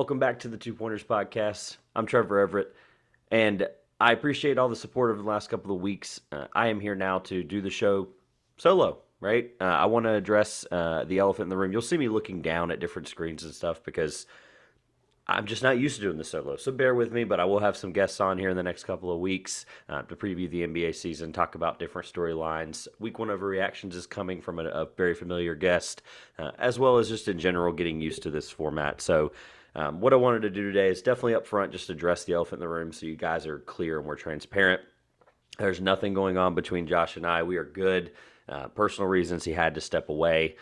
welcome back to the Two Pointers Podcast. I'm Trevor Everett, and I appreciate all the support over the last couple of weeks. I am here now to do the show solo, right? I want to address the elephant in the room. You'll see me looking down at different screens and stuff because I'm just not used to doing this solo. So bear with me, but I will have some guests on here in the next couple of weeks to preview the NBA season, talk about different storylines. Week one overreactions is coming from a very familiar guest, as well as just in general getting used to this format. So what I wanted to do today is definitely up front just address the elephant in the room so you guys are clear and we're transparent. There's nothing going on between Josh and I. We are good. Personal reasons he had to step away.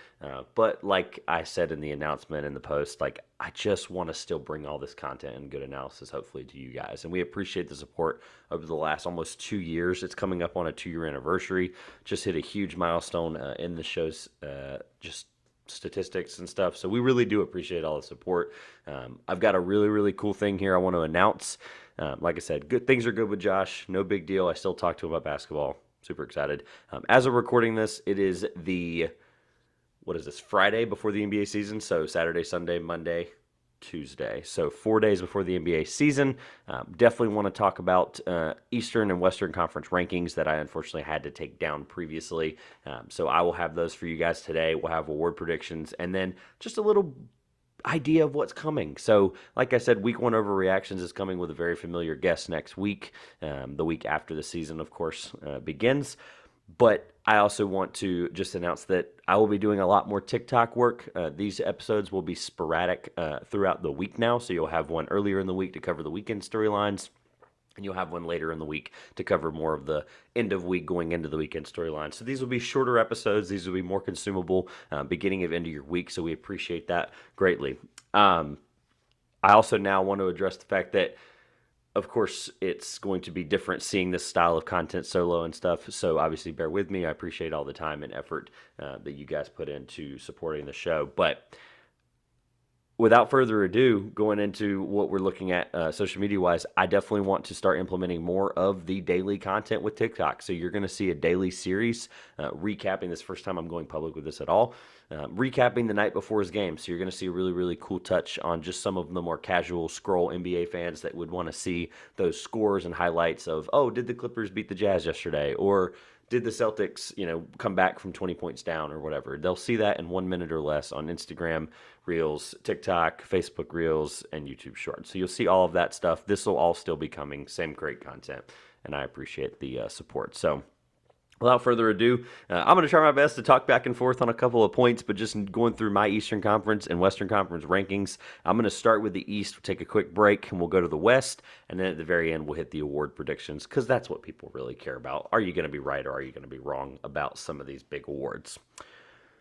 But like I said in the announcement in the post, like I just want to still bring all this content and good analysis hopefully to you guys. And we appreciate the support over the last almost 2 years. It's coming up on a 2-year anniversary. Just hit a huge milestone in the show's just statistics and stuff. So we really do appreciate all the support. I've got a really, really cool thing here I want to announce. Like I said, good things are good with Josh. No big deal. I still talk to him about basketball. Super excited. As of recording this, it is Friday before the NBA season. So Saturday, Sunday, Monday, Tuesday. So 4 days before the NBA season. Definitely want to talk about Eastern and Western Conference rankings that I unfortunately had to take down previously. So I will have those for you guys today. We'll have award predictions and then just a little idea of what's coming. So, like I said, week one overreactions is coming with a very familiar guest next week, the week after the season, of course, begins. But I also want to just announce that I will be doing a lot more TikTok work. These episodes will be sporadic throughout the week now. So you'll have one earlier in the week to cover the weekend storylines. And you'll have one later in the week to cover more of the end of week going into the weekend storyline. So these will be shorter episodes. These will be more consumable beginning of end of your week. So we appreciate that greatly. I also now want to address the fact that, of course, it's going to be different seeing this style of content solo and stuff. So obviously bear with me. I appreciate all the time and effort that you guys put into supporting the show. But without further ado, going into what we're looking at social media-wise, I definitely want to start implementing more of the daily content with TikTok. So you're going to see a daily series recapping this first time I'm going public with this at all. Recapping the night before his game. So you're going to see a really, really cool touch on just some of the more casual scroll NBA fans that would want to see those scores and highlights of, oh, did the Clippers beat the Jazz yesterday? Or did the Celtics, come back from 20 points down or whatever? They'll see that in 1 minute or less on Instagram Reels, TikTok, Facebook Reels, and YouTube Shorts. So you'll see all of that stuff. This will all still be coming. Same great content, and I appreciate the support. So without further ado, I'm going to try my best to talk back and forth on a couple of points, but just going through my Eastern Conference and Western Conference rankings. I'm going to start with the East, we'll take a quick break, and we'll go to the West, and then at the very end, we'll hit the award predictions, because that's what people really care about. Are you going to be right or are you going to be wrong about some of these big awards?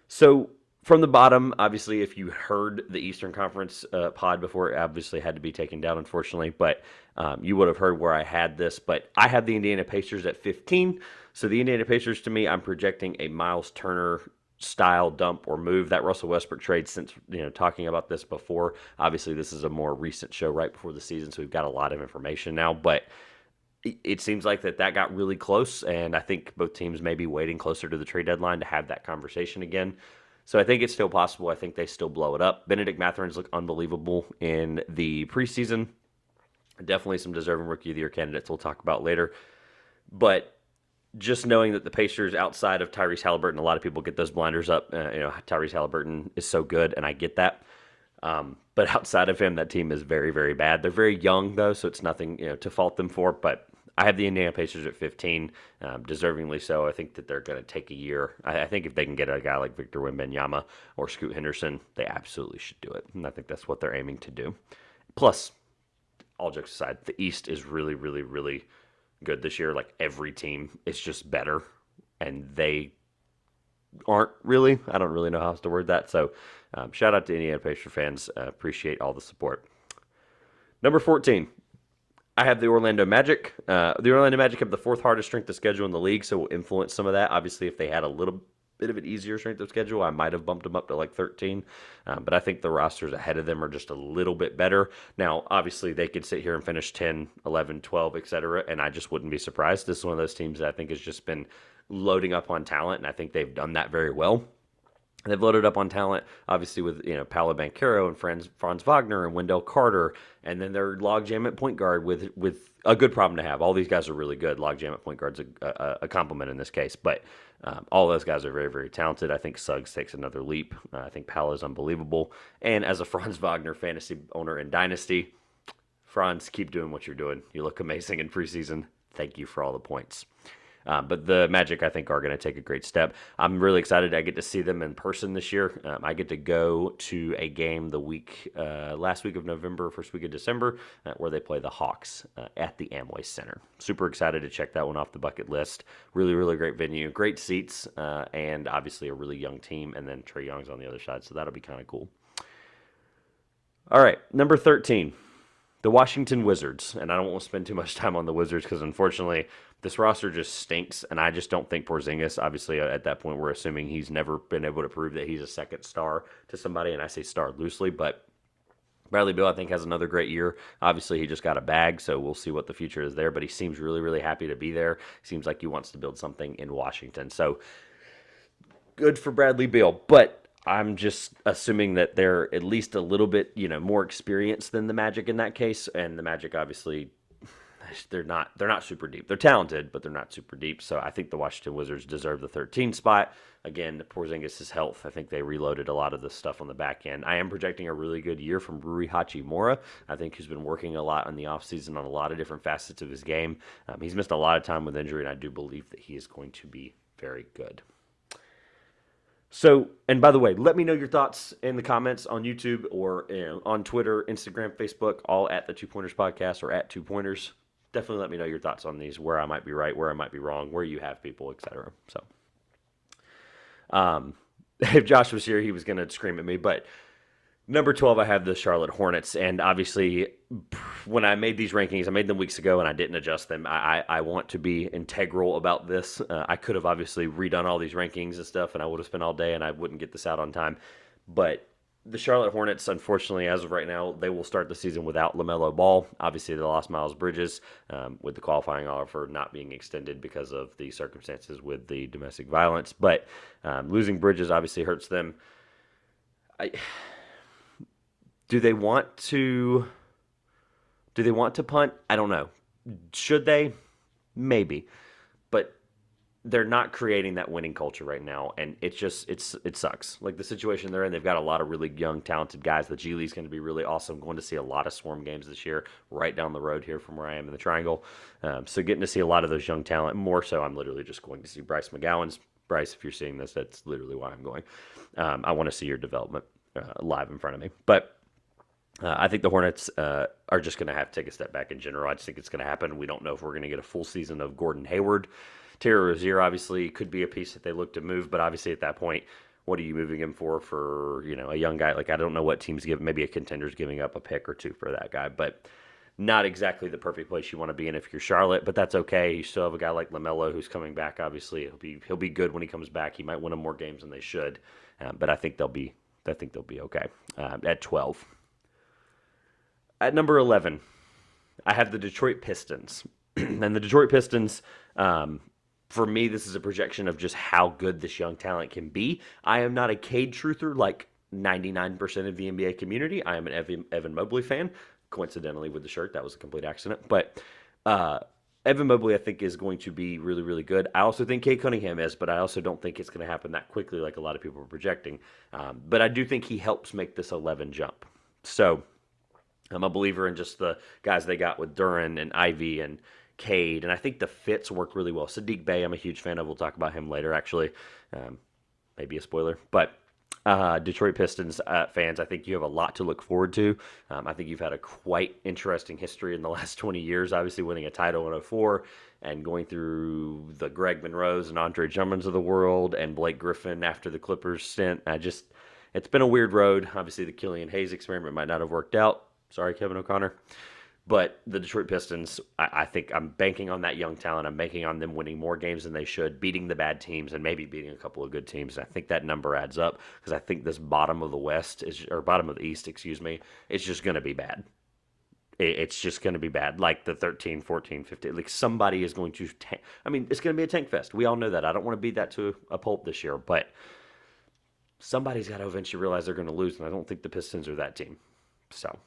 So from the bottom, obviously, if you heard the Eastern Conference pod before, it obviously had to be taken down, unfortunately, but you would have heard where I had this. But I have the Indiana Pacers at 15. So the Indiana Pacers, to me, I'm projecting a Miles Turner style dump or move. That Russell Westbrook trade, since talking about this before, obviously this is a more recent show right before the season, so we've got a lot of information now, but it seems like that got really close, and I think both teams may be waiting closer to the trade deadline to have that conversation again. So I think it's still possible. I think they still blow it up. Benedict Mathurin's looked unbelievable in the preseason. Definitely some deserving Rookie of the Year candidates we'll talk about later. But just knowing that the Pacers, outside of Tyrese Halliburton, a lot of people get those blinders up. Tyrese Halliburton is so good, and I get that. But outside of him, that team is very, very bad. They're very young, though, so it's nothing to fault them for. But I have the Indiana Pacers at 15, deservingly so. I think that they're going to take a year. I think if they can get a guy like Victor Wembanyama or Scoot Henderson, they absolutely should do it. And I think that's what they're aiming to do. Plus, all jokes aside, the East is really, really, really good this year. Like, every team is just better, and they aren't really. I don't really know how else to word that. So shout out to Indiana Pacers fans. Appreciate all the support. Number 14. I have the Orlando Magic. The Orlando Magic have the fourth hardest strength of schedule in the league, so will influence some of that. Obviously, if they had a little bit of an easier strength of schedule, I might have bumped them up to like 13. But I think the rosters ahead of them are just a little bit better. Now, obviously, they could sit here and finish 10, 11, 12, etc., and I just wouldn't be surprised. This is one of those teams that I think has just been loading up on talent, and I think they've done that very well. They've loaded up on talent, obviously with Paolo Banchero and Franz Wagner and Wendell Carter, and then their logjam at point guard with a good problem to have. All these guys are really good. Logjam at point guard's a compliment in this case, but all those guys are very, very talented. I think Suggs takes another leap. I think Paolo's unbelievable. And as a Franz Wagner fantasy owner in Dynasty, Franz, keep doing what you're doing. You look amazing in preseason. Thank you for all the points. But the Magic, I think, are going to take a great step. I'm really excited. I get to see them in person this year. I get to go to a game last week of November, first week of December, where they play the Hawks at the Amway Center. Super excited to check that one off the bucket list. Really, really great venue, great seats, and obviously a really young team. And then Trae Young's on the other side, so that'll be kind of cool. All right, number 13. The Washington Wizards, and I don't want to spend too much time on the Wizards because unfortunately this roster just stinks, and I just don't think Porzingis, obviously at that point we're assuming he's never been able to prove that he's a second star to somebody, and I say star loosely, but Bradley Beal I think has another great year. Obviously he just got a bag, so we'll see what the future is there, but he seems really, really happy to be there. Seems like he wants to build something in Washington, so good for Bradley Beal, but I'm just assuming that they're at least a little bit, more experienced than the Magic in that case. And the Magic, obviously, they're not super deep. They're talented, but they're not super deep. So I think the Washington Wizards deserve the 13 spot. Again, Porzingis' health. I think they reloaded a lot of the stuff on the back end. I am projecting a really good year from Rui Hachimura. I think he's been working a lot in the offseason on a lot of different facets of his game. He's missed a lot of time with injury, and I do believe that he is going to be very good. So, and by the way, let me know your thoughts in the comments on YouTube or on Twitter, Instagram, Facebook, all at the Two Pointers Podcast or at Two Pointers. Definitely let me know your thoughts on these, where I might be right, where I might be wrong, where you have people, etc. So, if Josh was here, he was going to scream at me, but number 12, I have the Charlotte Hornets, and obviously, when I made these rankings, I made them weeks ago, and I didn't adjust them. I want to be integral about this. I could have obviously redone all these rankings and stuff, and I would have spent all day, and I wouldn't get this out on time. But the Charlotte Hornets, unfortunately, as of right now, they will start the season without LaMelo Ball. Obviously, they lost Miles Bridges with the qualifying offer not being extended because of the circumstances with the domestic violence. But losing Bridges obviously hurts them. Do they want to punt? I don't know. Should they? Maybe. But they're not creating that winning culture right now, and it sucks. Like the situation they're in, they've got a lot of really young, talented guys. The G League's going to be really awesome. Going to see a lot of Swarm games this year, right down the road here from where I am in the Triangle. So getting to see a lot of those young talent. More so, I'm literally just going to see Bryce McGowan's. Bryce, if you're seeing this, that's literally why I'm going. I want to see your development live in front of me. But I think the Hornets are just going to have to take a step back in general. I just think it's going to happen. We don't know if we're going to get a full season of Gordon Hayward. Terry Rozier obviously could be a piece that they look to move, but obviously at that point, what are you moving him for a young guy? Like I don't know what teams give. Maybe a contender's giving up a pick or two for that guy, but not exactly the perfect place you want to be in if you're Charlotte. But that's okay. You still have a guy like LaMelo who's coming back. Obviously, he'll be good when he comes back. He might win them more games than they should, but I think they'll be okay at 12. At number 11, I have the Detroit Pistons. And the Detroit Pistons, for me, this is a projection of just how good this young talent can be. I am not a Cade truther like 99% of the NBA community. I am an Evan Mobley fan. Coincidentally, with the shirt, that was a complete accident. But Evan Mobley, I think, is going to be really, really good. I also think Cade Cunningham is, but I also don't think it's going to happen that quickly like a lot of people are projecting. But I do think he helps make this 11 jump. So I'm a believer in just the guys they got with Duren and Ivy and Cade, and I think the fits work really well. Saddiq Bey, I'm a huge fan of. We'll talk about him later, actually. Maybe a spoiler. But Detroit Pistons fans, I think you have a lot to look forward to. I think you've had a quite interesting history in the last 20 years, obviously winning a title in 2004 and going through the Greg Monroes and Andre Drummond's of the world and Blake Griffin after the Clippers stint. It's been a weird road. Obviously, the Killian Hayes experiment might not have worked out. Sorry, Kevin O'Connor. But the Detroit Pistons, I think I'm banking on that young talent. I'm banking on them winning more games than they should, beating the bad teams, and maybe beating a couple of good teams. And I think that number adds up because I think this bottom of the East, it's just going to be bad. It's just going to be bad. Like the 13, 14, 15. Like somebody is going to it's going to be a tank fest. We all know that. I don't want to beat that to a pulp this year, but somebody's got to eventually realize they're going to lose, and I don't think the Pistons are that team. So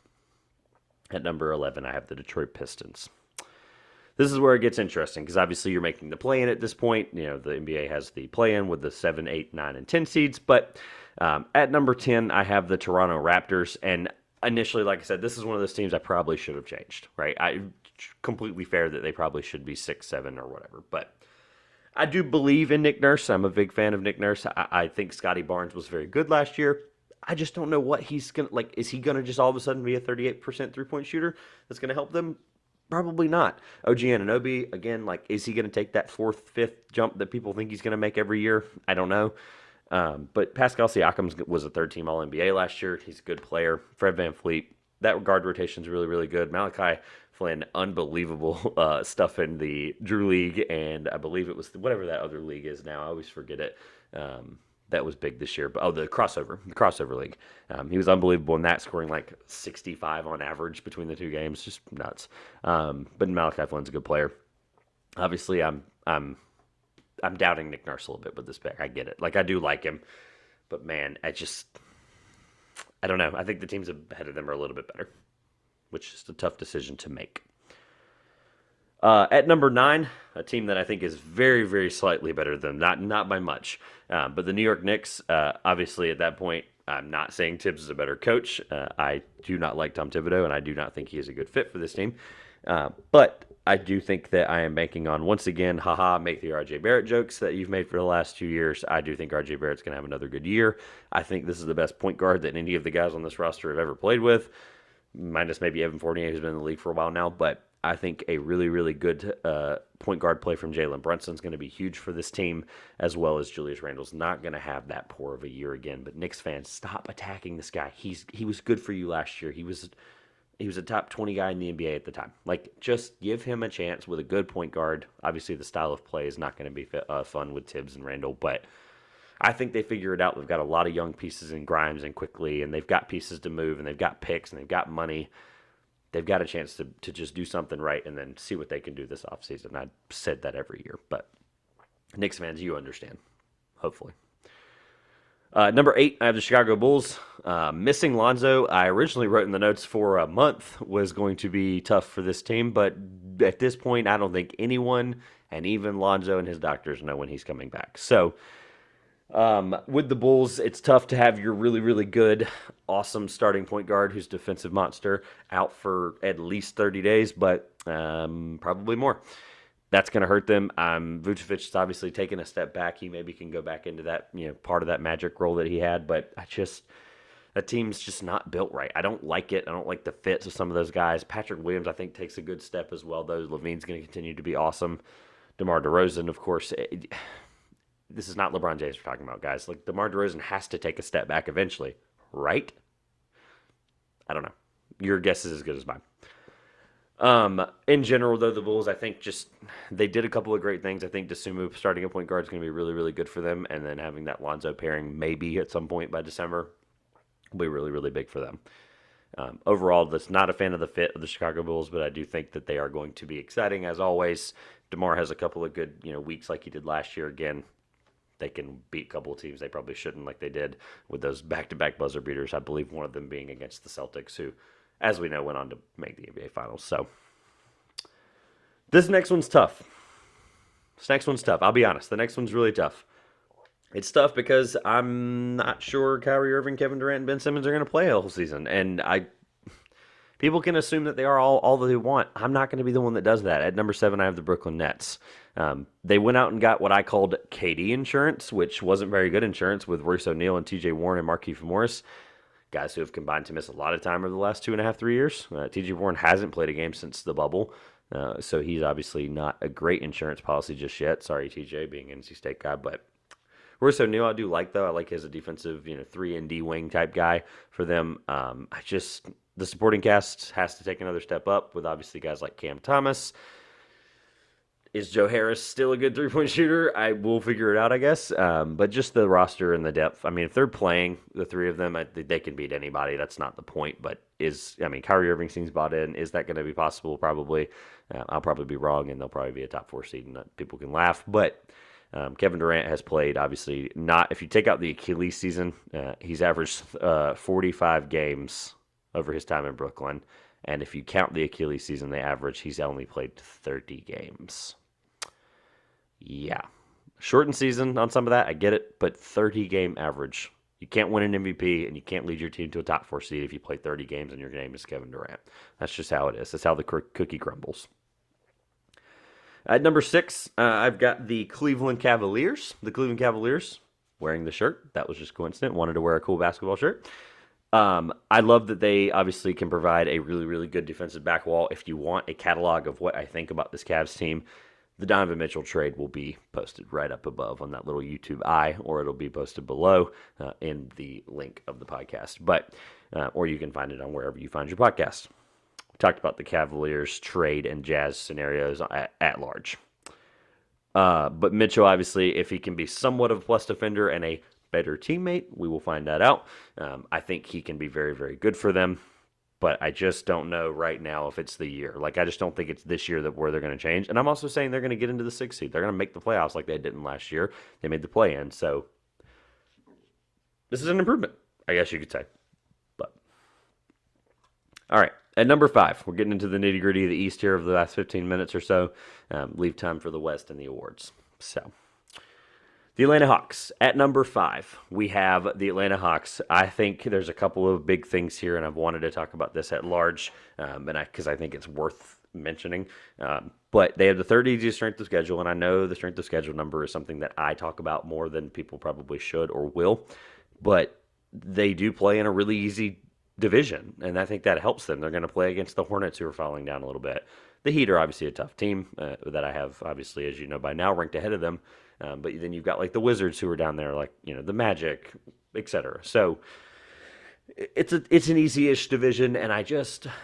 at number 11, I have the Detroit Pistons. This is where it gets interesting because obviously you're making the play-in at this point. You know, the NBA has the play-in with the 7, 8, 9, and 10 seeds. But at number 10, I have the Toronto Raptors. And initially, like I said, this is one of those teams I probably should have changed, right? Completely fair that they probably should be 6, 7, or whatever. But I do believe in Nick Nurse. I'm a big fan of Nick Nurse. I think Scotty Barnes was very good last year. I just don't know what he's going to, like, is he going to just all of a sudden be a 38% three-point shooter that's going to help them? Probably not. OG Anunoby, again, like, is he going to take that fourth, fifth jump that people think he's going to make every year? I don't know. But Pascal Siakam was a third-team All-NBA last year. He's a good player. Fred VanVleet, that guard rotation is really, really good. Malachi Flynn, unbelievable stuff in the Drew League, and I believe it was whatever that other league is now. I always forget it. That was big this year. But the crossover league. He was unbelievable in that, scoring like 65 on average between the two games, just nuts. But Malachi Flynn's a good player. Obviously, I'm doubting Nick Nurse a little bit with this pick. I get it. Like, I do like him, but man, I don't know. I think the teams ahead of them are a little bit better, which is a tough decision to make. At number 9, a team that I think is very, very slightly better than not by much. But the New York Knicks, obviously at that point, I'm not saying Tibbs is a better coach. I do not like Tom Thibodeau, and I do not think he is a good fit for this team. But I do think that I am banking on, once again, make the RJ Barrett jokes that you've made for the last 2 years. I do think RJ Barrett's going to have another good year. I think this is the best point guard that any of the guys on this roster have ever played with, minus maybe Evan Fournier, who's been in the league for a while now. But I think a really, really good point guard play from Jalen Brunson is going to be huge for this team, as well as Julius Randle's not going to have that poor of a year again. But Knicks fans, stop attacking this guy. He was good for you last year. He was a top 20 guy in the NBA at the time. Like, just give him a chance with a good point guard. Obviously, the style of play is not going to be fun with Tibbs and Randle, but I think they figure it out. They've got a lot of young pieces in Grimes and Quickly, and they've got pieces to move, and they've got picks, and they've got money. They've got a chance to just do something right and then see what they can do this offseason. I've said that every year, but Knicks fans, you understand, hopefully. Number 8, I have the Chicago Bulls. Missing Lonzo, I originally wrote in the notes for a month was going to be tough for this team, but at this point, I don't think anyone, and even Lonzo and his doctors, know when he's coming back. So with the Bulls, it's tough to have your really, really good, awesome starting point guard who's defensive monster out for at least 30 days, but probably more. That's going to hurt them. Vucevic is obviously taking a step back. He maybe can go back into that, part of that magic role that he had, but that team's just not built right. I don't like it. I don't like the fits of some of those guys. Patrick Williams, I think, takes a good step as well, though. Levine's going to continue to be awesome. DeMar DeRozan, of course. This is not LeBron James we're talking about, guys. Like, DeMar DeRozan has to take a step back eventually, right? I don't know. Your guess is as good as mine. In general, though, the Bulls, I think they did a couple of great things. I think Dosunmu starting a point guard is going to be really, really good for them, and then having that Lonzo pairing maybe at some point by December will be really, really big for them. Overall, that's not a fan of the fit of the Chicago Bulls, but I do think that they are going to be exciting as always. DeMar has a couple of good, weeks like he did last year. Again, they can beat a couple of teams they probably shouldn't, like they did with those back-to-back buzzer beaters. I believe one of them being against the Celtics, who, as we know, went on to make the NBA Finals. So this next one's tough. I'll be honest. The next one's really tough. It's tough because I'm not sure Kyrie Irving, Kevin Durant, and Ben Simmons are going to play a whole season. And people can assume that they are all that they want. I'm not going to be the one that does that. At number 7, I have the Brooklyn Nets. They went out and got what I called KD insurance, which wasn't very good insurance, with Royce O'Neal and TJ Warren and Markieff Morris, guys who have combined to miss a lot of time over the last 2.5, 3 years. TJ Warren hasn't played a game since the bubble, so he's obviously not a great insurance policy just yet. Sorry, TJ, being an NC State guy, but Royce O'Neal I do like, though. I like his a defensive, 3 and D wing type guy for them. The supporting cast has to take another step up with obviously guys like Cam Thomas. Is Joe Harris still a good three-point shooter? I will figure it out, I guess. But just the roster and the depth. I mean, if they're playing, the three of them, they can beat anybody. That's not the point. But Kyrie Irving seems bought in. Is that going to be possible? Probably. I'll probably be wrong, and they'll probably be a top 4 seed, and people can laugh. But Kevin Durant has played, obviously, not, if you take out the Achilles season, he's averaged 45 games over his time in Brooklyn. And if you count the Achilles season, he's only played 30 games. Yeah. Shortened season on some of that, I get it, but 30 game average. You can't win an MVP and you can't lead your team to a top 4 seed if you play 30 games and your name is Kevin Durant. That's just how it is. That's how the cookie crumbles. At number 6, I've got the Cleveland Cavaliers. The Cleveland Cavaliers wearing the shirt. That was just coincident. Wanted to wear a cool basketball shirt. I love that they obviously can provide a really, really good defensive back wall. If you want a catalog of what I think about this Cavs team, the Donovan Mitchell trade will be posted right up above on that little YouTube eye, or it'll be posted below in the link of the podcast. Or you can find it on wherever you find your podcast. We talked about the Cavaliers trade and Jazz scenarios at large. But Mitchell, obviously, if he can be somewhat of a plus defender and a better teammate, we will find that out. I think he can be very, very good for them. But I just don't know right now if it's the year. Like, I just don't think it's this year where they're going to change. And I'm also saying they're going to get into the 6th seed. They're going to make the playoffs like they didn't last year. They made the play-in. So this is an improvement, I guess you could say. But all right, at number 5, we're getting into the nitty-gritty of the East here over the last 15 minutes or so. Leave time for the West and the awards. So the Atlanta Hawks. At number 5, we have the Atlanta Hawks. I think there's a couple of big things here, and I've wanted to talk about this at large, because I think it's worth mentioning. But they have the third easiest strength of schedule, and I know the strength of schedule number is something that I talk about more than people probably should or will. But they do play in a really easy division, and I think that helps them. They're going to play against the Hornets, who are falling down a little bit. The Heat are obviously a tough team that I have, obviously, as you know by now, ranked ahead of them. But then you've got like the Wizards who are down there, like, the Magic, etc. So it's an easy-ish division, and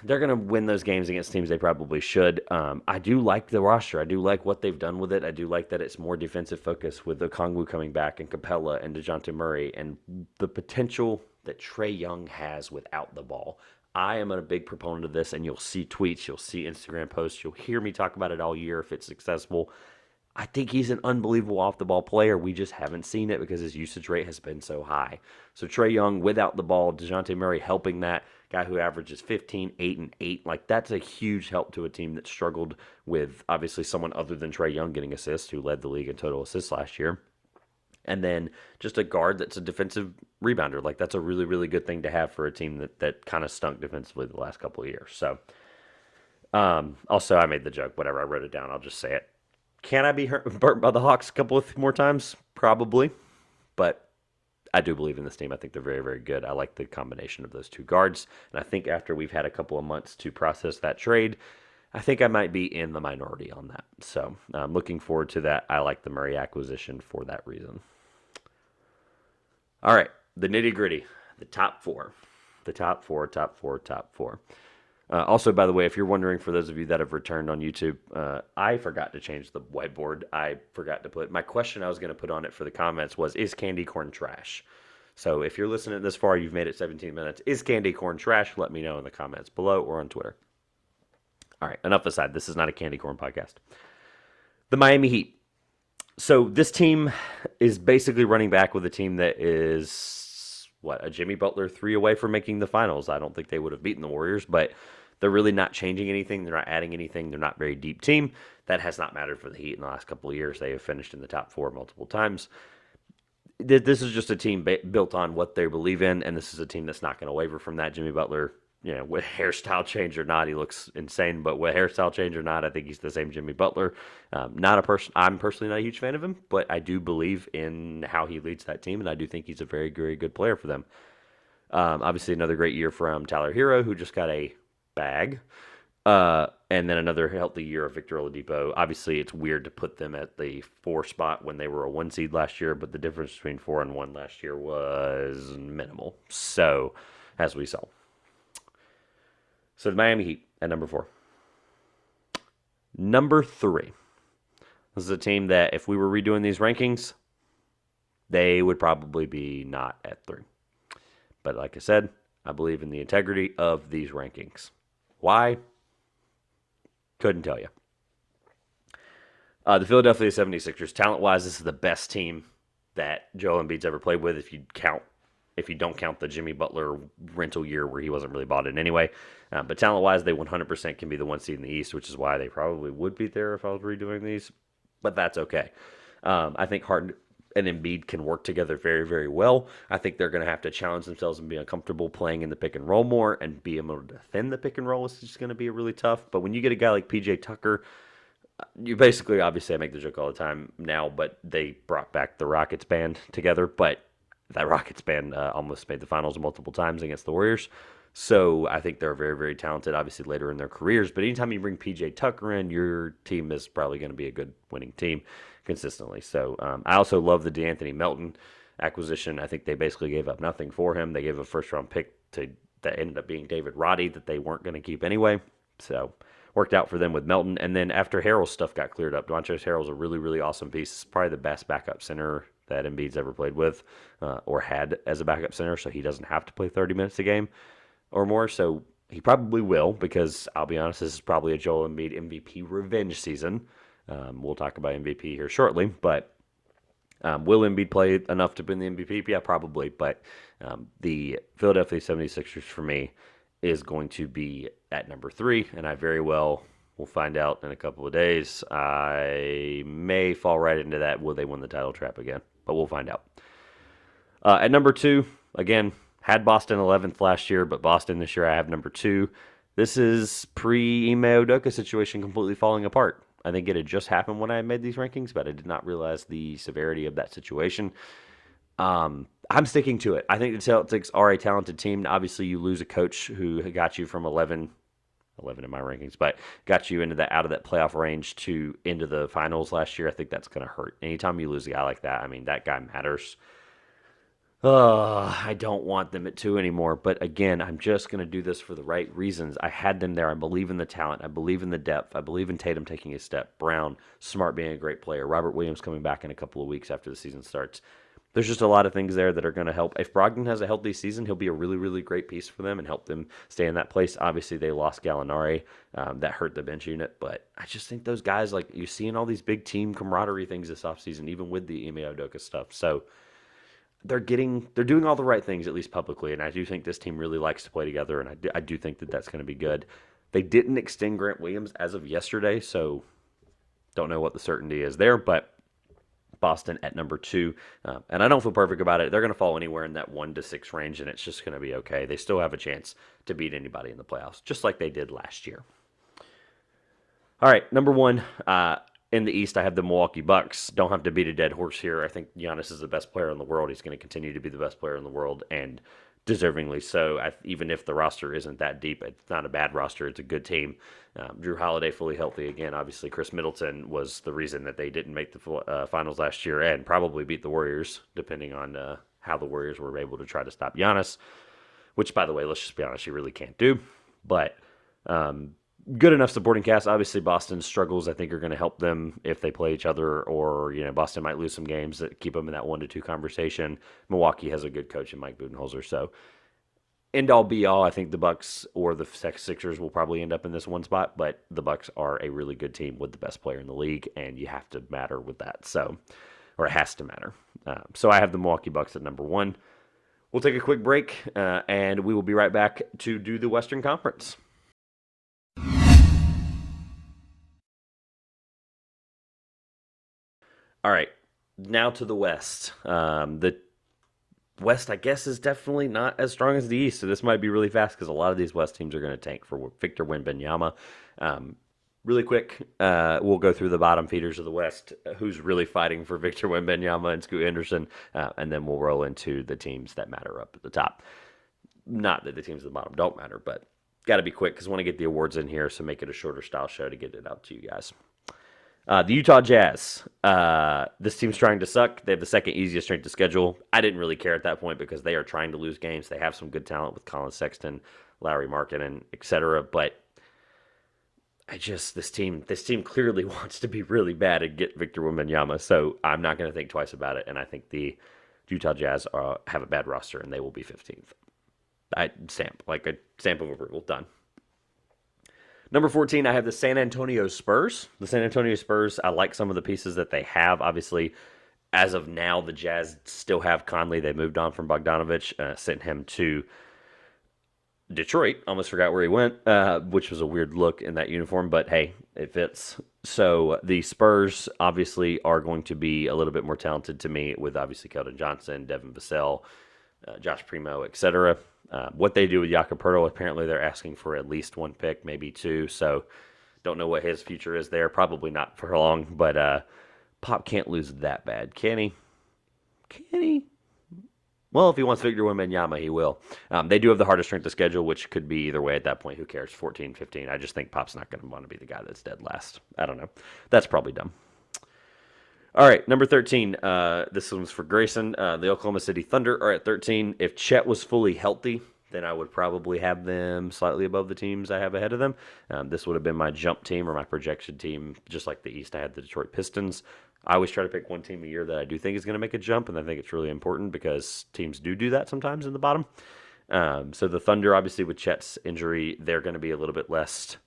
they're going to win those games against teams they probably should. I do like the roster. I do like what they've done with it. I do like that it's more defensive focus with Okongwu coming back and Capella and DeJounte Murray and the potential that Trae Young has without the ball. I am a big proponent of this, and you'll see tweets, you'll see Instagram posts, you'll hear me talk about it all year if it's successful. I think he's an unbelievable off-the-ball player. We just haven't seen it because his usage rate has been so high. So Trae Young without the ball, DeJounte Murray helping that guy who averages 15, 8, and 8. Like, that's a huge help to a team that struggled with, obviously, someone other than Trae Young getting assists, who led the league in total assists last year. And then just a guard that's a defensive rebounder. Like, that's a really, really good thing to have for a team that kind of stunk defensively the last couple of years. So, also, I made the joke. Whatever, I wrote it down. I'll just say it. Can I be burnt by the Hawks a couple of more times? Probably. But I do believe in this team. I think they're very, very good. I like the combination of those two guards. And I think after we've had a couple of months to process that trade, I think I might be in the minority on that. So I'm looking forward to that. I like the Murray acquisition for that reason. All right, the nitty-gritty, the top 4. The top 4, top 4, top 4. Also, by the way, if you're wondering, for those of you that have returned on YouTube, I forgot to change the whiteboard. I forgot to put, my question I was going to put on it for the comments was, is candy corn trash? So if you're listening this far, you've made it 17 minutes. Is candy corn trash? Let me know in the comments below or on Twitter. All right, enough aside. This is not a candy corn podcast. The Miami Heat. So this team is basically running back with a team that is, a Jimmy Butler 3 away from making the finals. I don't think they would have beaten the Warriors, but they're really not changing anything. They're not adding anything. They're not a very deep team. That has not mattered for the Heat in the last couple of years. They have finished in the top 4 multiple times. This is just a team built on what they believe in, and this is a team that's not going to waver from that. Jimmy Butler, with hairstyle change or not, he looks insane, but with hairstyle change or not, I think he's the same Jimmy Butler. I'm personally not a huge fan of him, but I do believe in how he leads that team, and I do think he's a very, very good player for them. Obviously, another great year from Tyler Hero, who just got a bag, and then another healthy year of Victor Oladipo. Obviously, it's weird to put them at the 4 spot when they were a 1 seed last year, but the difference between 4 and 1 last year was minimal. So, as we saw. So the Miami Heat at number 4. Number 3. This is a team that if we were redoing these rankings, they would probably be not at 3. But like I said, I believe in the integrity of these rankings. Why? Couldn't tell you. The Philadelphia 76ers, talent-wise, this is the best team that Joel Embiid's ever played with if you don't count the Jimmy Butler rental year where he wasn't really bought in anyway. But talent-wise, they 100% can be the one seed in the East, which is why they probably would be there if I was redoing these. But that's okay. I think Harden and Embiid can work together very, very well. I think they're going to have to challenge themselves and be uncomfortable playing in the pick and roll more, and be able to defend the pick and roll is just going to be really tough. But when you get a guy like PJ Tucker, you basically, obviously, I make the joke all the time now, but they brought back the Rockets band together. But that Rockets band almost made the finals multiple times against the Warriors. So I think they're very, very talented, obviously, later in their careers. But anytime you bring PJ Tucker in, your team is probably going to be a good winning team consistently. So I also love the DeAnthony Melton acquisition. I think they basically gave up nothing for him. They gave a first round pick to that ended up being David Roddy that they weren't going to keep anyway. So worked out for them with Melton. And then after Harrell's stuff got cleared up, Montrezl Harrell's a really, really awesome piece. It's probably the best backup center that Embiid's ever played with or had as a backup center, so he doesn't have to play 30 minutes a game or more. So he probably will, because I'll be honest, this is probably a Joel Embiid MVP revenge season. We'll talk about MVP here shortly, but will Embiid play enough to win the MVP? Yeah, probably. But the Philadelphia 76ers, for me, is going to be at number 3, and I very well will find out in a couple of days. I may fall right into that. Will they win the title trap again? But we'll find out. At number 2, again, had Boston 11th last year, but Boston this year I have number 2. This is pre-Ime Udoka situation completely falling apart. I think it had just happened when I made these rankings, but I did not realize the severity of that situation. I'm sticking to it. I think the Celtics are a talented team. Obviously, you lose a coach who got you from 11 in my rankings, but got you into out of that playoff range to into the finals last year. I think that's going to hurt. Anytime you lose a guy like that, I mean, that guy matters. I don't want them at 2 anymore. But again, I'm just going to do this for the right reasons. I had them there. I believe in the talent. I believe in the depth. I believe in Tatum taking a step. Brown, Smart being a great player. Robert Williams coming back in a couple of weeks after the season starts. There's just a lot of things there that are going to help. If Brogdon has a healthy season, he'll be a really, really great piece for them and help them stay in that place. Obviously, they lost Gallinari. That hurt the bench unit. But I just think those guys, like, you see in all these big team camaraderie things this offseason, even with the Ime Udoka stuff. So they're doing all the right things, at least publicly, and I do think this team really likes to play together, and I do think that that's going to be good. They didn't extend Grant Williams as of yesterday, so don't know what the certainty is there, but Boston at number 2, and I don't feel perfect about it. They're going to fall anywhere in that 1 to 6 range, and it's just going to be okay. They still have a chance to beat anybody in the playoffs, just like they did last year. All right, number 1, in the East, I have the Milwaukee Bucks. Don't have to beat a dead horse here. I think Giannis is the best player in the world. He's going to continue to be the best player in the world, and deservingly so. Even if the roster isn't that deep, it's not a bad roster. It's a good team. Drew Holiday fully healthy again. Obviously, Chris Middleton was the reason that they didn't make the finals last year and probably beat the Warriors, depending on how the Warriors were able to try to stop Giannis, which, by the way, let's just be honest, you really can't do. But good enough supporting cast. Obviously, Boston's struggles, I think, are going to help them if they play each other, or Boston might lose some games that keep them in that 1 to 2 conversation. Milwaukee has a good coach in Mike Budenholzer, so end all be all, I think the Bucks or the Sixers will probably end up in this one spot, but the Bucks are a really good team with the best player in the league, and you have to matter with that. So, or it has to matter. So I have the Milwaukee Bucks at number 1. We'll take a quick break, and we will be right back to do the Western Conference. All right, now to the West. The West, I guess, is definitely not as strong as the East, so this might be really fast because a lot of these West teams are going to tank for Victor Wembanyama. Really quick, we'll go through the bottom feeders of the West, who's really fighting for Victor Wembanyama and Scoot Henderson, and then we'll roll into the teams that matter up at the top. Not that the teams at the bottom don't matter, but got to be quick because I want to get the awards in here, so make it a shorter style show to get it out to you guys. The Utah Jazz. This team's trying to suck. They have the second easiest strength of schedule. I didn't really care at that point because they are trying to lose games. They have some good talent with Colin Sexton, Lauri Markkanen, etc. But this team clearly wants to be really bad and get Victor Wembanyama. So I'm not going to think twice about it. And I think the Utah Jazz have a bad roster and they will be 15th. Stamp of approval. Done. Number 14, I have the San Antonio Spurs. The San Antonio Spurs, I like some of the pieces that they have. Obviously, as of now, the Jazz still have Conley. They moved on from Bogdanovich, sent him to Detroit. Almost forgot where he went, which was a weird look in that uniform, but hey, it fits. So the Spurs obviously are going to be a little bit more talented to me with obviously Keldon Johnson, Devin Vassell, Josh Primo, etc. What they do with Jakob Poeltl, apparently they're asking for at least one pick, maybe two. So don't know what his future is there. Probably not for long, but Pop can't lose that bad, can he? Can he? Well, if he wants Victor Wembanyama, he will. They do have the hardest strength of schedule, which could be either way at that point. Who cares? 14, 15. I just think Pop's not going to want to be the guy that's dead last. I don't know. That's probably dumb. All right, number 13. This one's for Grayson. The Oklahoma City Thunder are at 13. If Chet was fully healthy, then I would probably have them slightly above the teams I have ahead of them. This would have been my jump team or my projection team, just like the East. I had the Detroit Pistons. I always try to pick one team a year that I do think is going to make a jump, and I think it's really important because teams do that sometimes in the bottom. So the Thunder, obviously, with Chet's injury, they're going to be a little bit less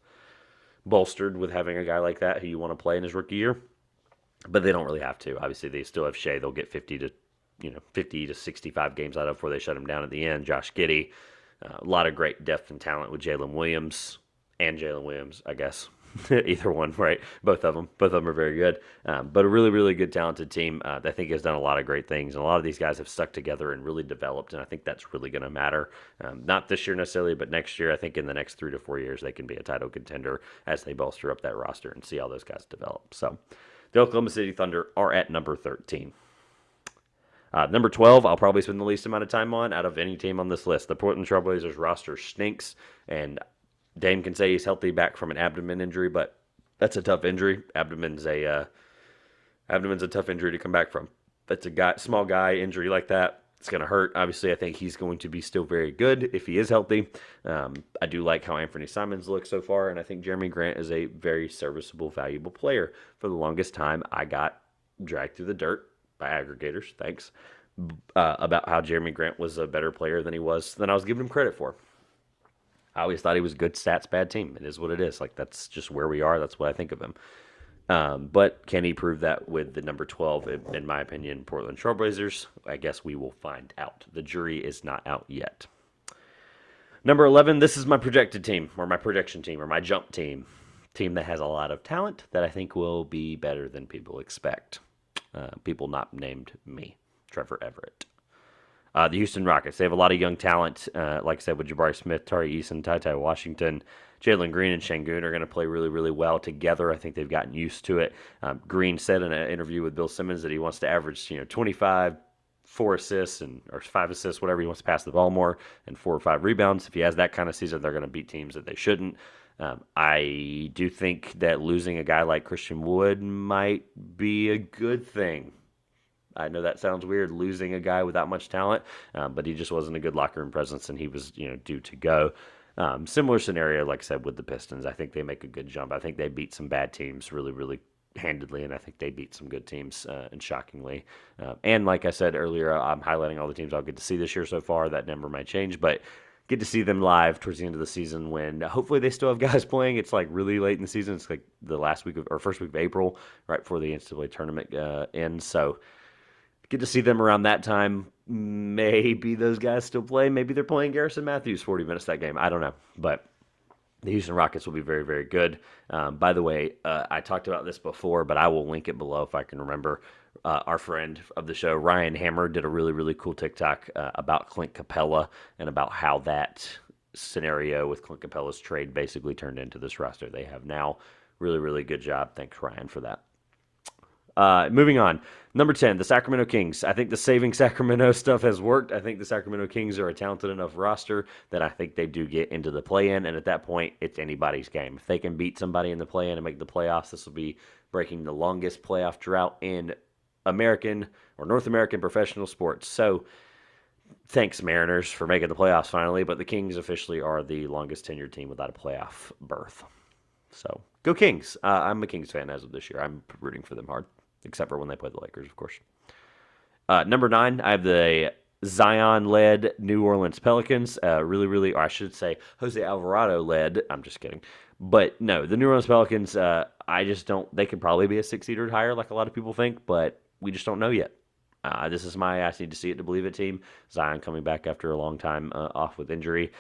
bolstered with having a guy like that who you want to play in his rookie year, but they don't really have to. Obviously, they still have Shea. They'll get 50 to 65 games out of before they shut him down at the end. Josh Giddey, a lot of great depth and talent with Jalen Williams, I guess. Either one, right? Both of them are very good. But a really, really good, talented team that I think has done a lot of great things. And a lot of these guys have stuck together and really developed. And I think that's really going to matter. Not this year necessarily, but next year. I think in the next 3 to 4 years, they can be a title contender as they bolster up that roster and see how those guys develop. So the Oklahoma City Thunder are at number 13. Number 12, I'll probably spend the least amount of time on out of any team on this list. The Portland Trailblazers roster stinks, and Dame can say he's healthy back from an abdomen injury, but that's a tough injury. Abdomen's a tough injury to come back from. That's a small guy injury like that. It's going to hurt. Obviously, I think he's going to be still very good if he is healthy. I do like how Anthony Simons looks so far, and I think Jeremy Grant is a very serviceable, valuable player. For the longest time, I got dragged through the dirt by aggregators, thanks, about how Jeremy Grant was a better player than I was giving him credit for. I always thought he was good stats, bad team. It is what it is. Like, that's just where we are. That's what I think of him. But can he prove that with the number 12, in my opinion, Portland Trailblazers? I guess we will find out. The jury is not out yet. Number 11, this is my projected team, or my projection team, or my jump team. Team that has a lot of talent that I think will be better than people expect. People not named me, Trevor Everett. The Houston Rockets, they have a lot of young talent. Like I said, with Jabari Smith, Tari Eason, Ty Washington, Jalen Green, and Şengün are going to play really, really well together. I think they've gotten used to it. Green said in an interview with Bill Simmons that he wants to average 25, 4 assists, or 5 assists, whatever. He wants to pass the ball more, and 4 or 5 rebounds. If he has that kind of season, they're going to beat teams that they shouldn't. I do think that losing a guy like Christian Wood might be a good thing. I know that sounds weird, losing a guy without much talent, but he just wasn't a good locker room presence, and he was, due to go. Similar scenario, like I said, with the Pistons. I think they make a good jump. I think they beat some bad teams really, really handedly, and I think they beat some good teams, and shockingly. And like I said earlier, I'm highlighting all the teams I'll get to see this year so far. That number might change, but get to see them live towards the end of the season when hopefully they still have guys playing. It's like really late in the season. It's like the first week of April, right before the NCAA tournament ends. So get to see them around that time. Maybe those guys still play. Maybe they're playing Garrison Matthews 40 minutes that game. I don't know. But the Houston Rockets will be very, very good. By the way, I talked about this before, but I will link it below if I can remember. Our friend of the show, Ryan Hammer, did a really, really cool TikTok about Clint Capella and about how that scenario with Clint Capella's trade basically turned into this roster they have now. Really, really good job. Thanks, Ryan, for that. Moving on. Number 10, the Sacramento Kings. I think the saving Sacramento stuff has worked. I think the Sacramento Kings are a talented enough roster that I think they do get into the play-in, and at that point, it's anybody's game. If they can beat somebody in the play-in and make the playoffs, this will be breaking the longest playoff drought in American or North American professional sports. So, thanks, Mariners, for making the playoffs finally, but the Kings officially are the longest tenured team without a playoff berth. So, go Kings. I'm a Kings fan as of this year. I'm rooting for them hard. Except for when they play the Lakers, of course. Number 9, I have the Zion-led New Orleans Pelicans. Or I should say Jose Alvarado-led, I'm just kidding, But no, the New Orleans Pelicans, I just don't. They could probably be a six seed or higher, like a lot of people think, but we just don't know yet. This is my I need to see it to believe it team. Zion coming back after a long time off with injury.